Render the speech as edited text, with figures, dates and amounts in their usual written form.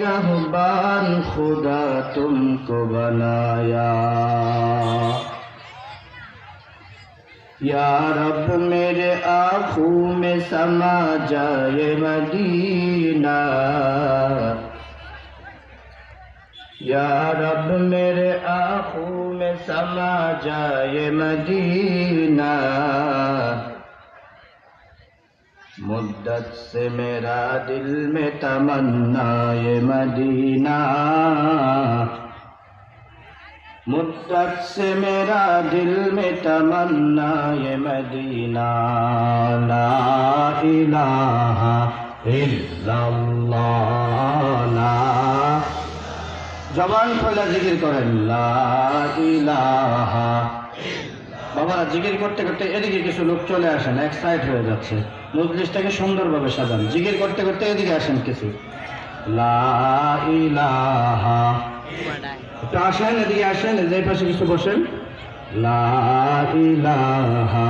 निगहबान खुदा तुमको बनाया। या रब मेरे आँखों में समा जाए मदीना, या रब मेरे आँखों में समा जाए मदीना। मुद्दत से मेरा दिल में तमन्ना ये मदीना, मुद्दत से मेरा दिल में तमन्ना ये मदीना। ला इलाहा इल्लल्लाह, जबान खोला जिकिर करें ला इलाहा। বাবারা জিকির করতে করতে এদিকে কিছু লোক চলে আসেন, এক্সাইট হয়ে যাচ্ছে, মজলিসটাকে সুন্দরভাবে সাজান। জিকির করতে করতে এদিকে আসেন কিছু, লা ইলাহা। একটু আসেন, এদিকে আসেন, যে পাশে কিছু বসেন, লা ইলাহা